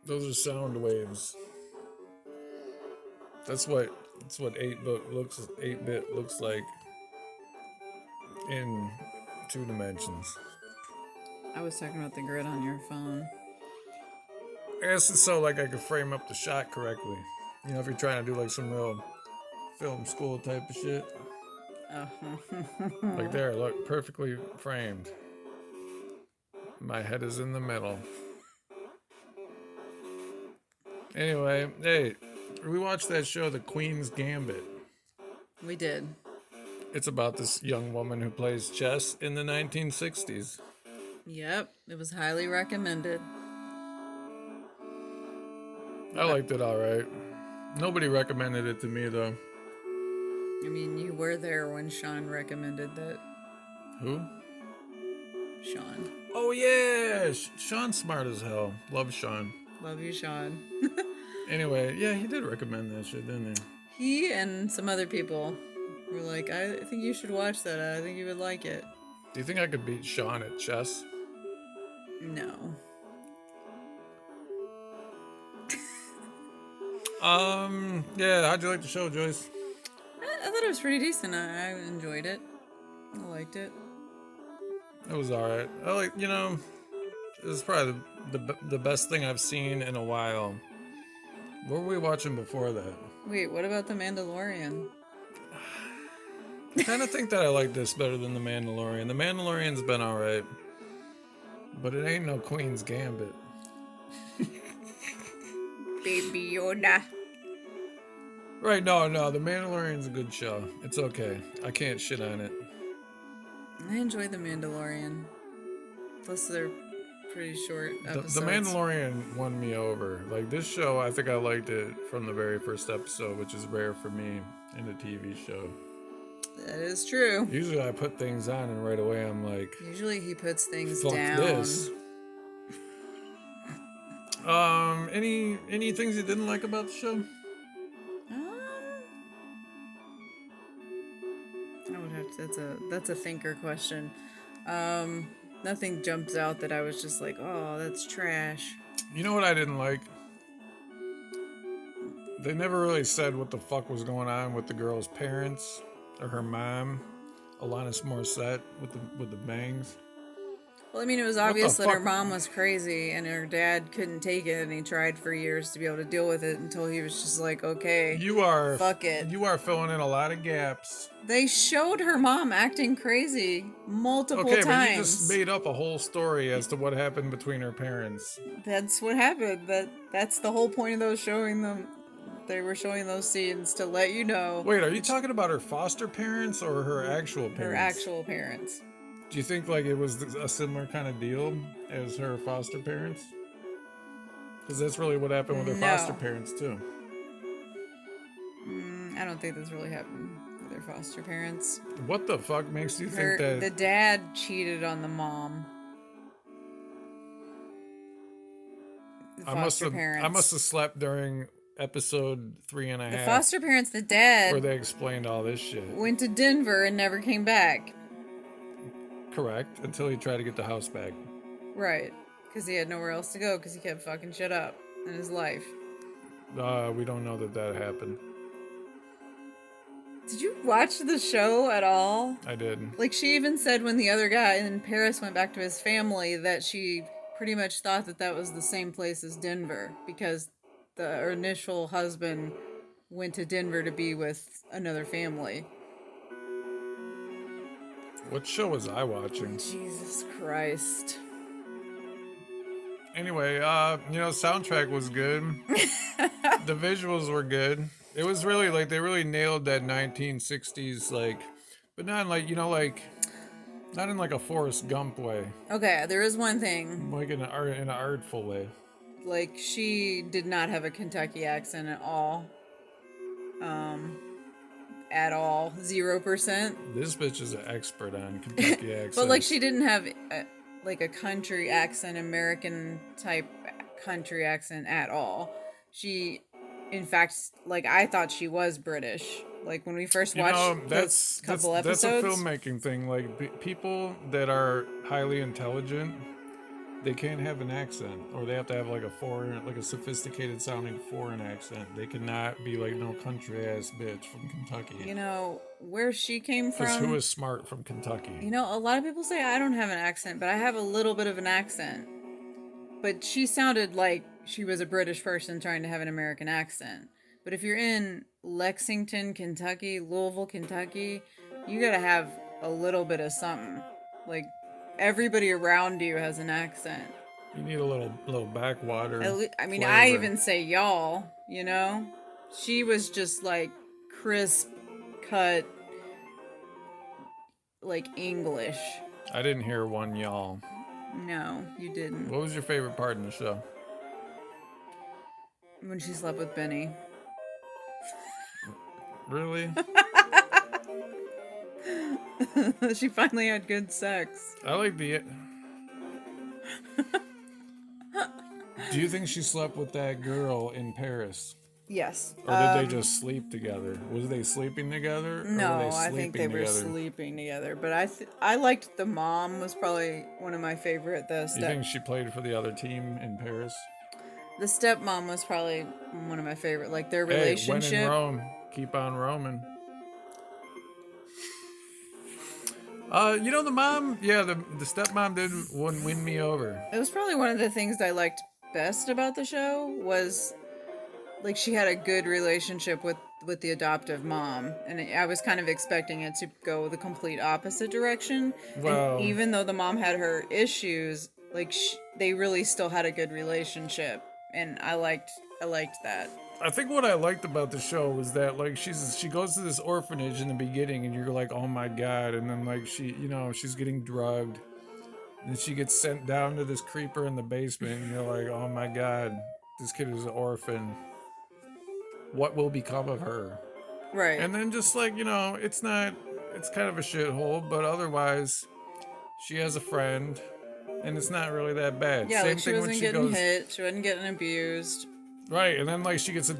Those are sound waves. That's what 8-bit looks like in 2 dimensions. I was talking about the grid on your phone. I guess it's so like I could frame up the shot correctly. You know, if you're trying to do like some real film school type of shit. Like there, look, perfectly framed. My head is in the middle. Anyway, hey, we watched that show, The Queen's Gambit. We did. It's about this young woman who plays chess in the 1960s. Yep, it was highly recommended. I liked it all right. Nobody recommended it to me though. I mean, you were there when Sean recommended that. Who? Sean. Oh yeah, Sean's smart as hell. Love Sean. Love you, Sean. Anyway, yeah, he did recommend that shit, didn't he? He and some other people were like, I think you should watch that. I think you would like it. Do you think I could beat Sean at chess? No. Yeah, how'd you like the show, Joyce? I thought it was pretty decent. I enjoyed it. I liked it. It was alright. It was probably the best thing I've seen in a while. What were we watching before that? Wait, what about The Mandalorian? I kind of think that I like this better than The Mandalorian. The Mandalorian's been alright. But it ain't no Queen's Gambit. Baby Yoda. Right, no, The Mandalorian's a good show. It's okay. I can't shit on it. I enjoy The Mandalorian. Plus, they're pretty short episodes. The Mandalorian won me over. Like, this show, I think I liked it from the very first episode, which is rare for me in a TV show. That is true. Usually I put things on and right away I'm like... Usually he puts things fuck down. This. Any things you didn't like about the show? I would have to, that's a thinker question. Nothing jumps out that I was just like, oh, that's trash. You know what I didn't like? They never really said what the fuck was going on with the girl's parents or her mom, Alanis Morissette with the bangs. Well, I mean, it was obvious that her mom was crazy and her dad couldn't take it, and he tried for years to be able to deal with it until he was just like, okay, fuck it. You are filling in a lot of gaps. They showed her mom acting crazy multiple times. Okay, but you just made up a whole story as to what happened between her parents. That's what happened. That's the whole point of those showing them. They were showing those scenes to let you know. Wait, are you talking about her foster parents or her actual parents? Her actual parents. Do you think like it was a similar kind of deal as her foster parents? Because that's really what happened with her foster parents too. I don't think that's really happened with her foster parents. What the fuck makes you think that... The dad cheated on the mom. I must have slept during episode 3.5. The foster parents, the dad... where they explained all this shit. Went to Denver and never came back. Correct, until he tried to get the house back. Right, because he had nowhere else to go because he kept fucking shit up in his life. We don't know that happened. Did you watch the show at all? I did. Like, she even said when the other guy in Paris went back to his family that she pretty much thought that was the same place as Denver because her initial husband went to Denver to be with another family. What show was I watching? Jesus Christ. Anyway, soundtrack was good. The visuals were good. It was really like they really nailed that 1960s but not not in like a Forrest Gump way. Okay, there is one thing. Like in an artful way. Like she did not have a Kentucky accent at all. At all. 0%. This bitch is an expert on Kentucky accents. But like she didn't have a country accent, American type country accent at all. She, in fact, I thought she was British. Like when we first watched those couple episodes. That's a filmmaking thing. Like people that are highly intelligent They can't have an accent, or they have to have like a foreign, like a sophisticated sounding foreign accent. They cannot be like no country ass bitch from Kentucky. You know, where she came Because who from, is smart from Kentucky? you know, a lot of people say I don't have an accent, but I have a little bit of an accent. But she sounded like she was a British person trying to have an American accent. But if you're in Lexington, Kentucky, Louisville, Kentucky, you gotta have a little bit of something. Like, everybody around you has an accent. You need a little backwater. I mean, flavor. I even say y'all, you know? She was just like crisp cut, like English. I didn't hear one y'all. No, you didn't. What was your favorite part in the show? When she slept with Benny. Really? She finally had good sex. I like the. Do you think she slept with that girl in Paris? Yes. Or did they just sleep together? Was they sleeping together? No, or were they I think they were together? sleeping together. But I liked the mom was probably one of my favorite. You think she played for the other team in Paris? The stepmom was probably one of my favorite. Like their Hey, when relationship. in Rome, keep on roaming. You know the mom? Yeah, the stepmom wouldn't win me over. It was probably one of the things I liked best about the show was like she had a good relationship with the adoptive mom, and I was kind of expecting it to go the complete opposite direction. Well, And even though the mom had her issues, like they really still had a good relationship, and I liked that. I think what I liked about the show was that like she goes to this orphanage in the beginning and you're like, oh my god, and then like she's getting drugged, and she gets sent down to this creeper in the basement, and you're like, oh my god, this kid is an orphan. What will become of her? Right. And then just like it's kind of a shithole, but otherwise, she has a friend, and it's not really that bad. Yeah, Same like she thing when wasn't she getting goes hit, she wasn't getting abused. right, and then like she gets adopted.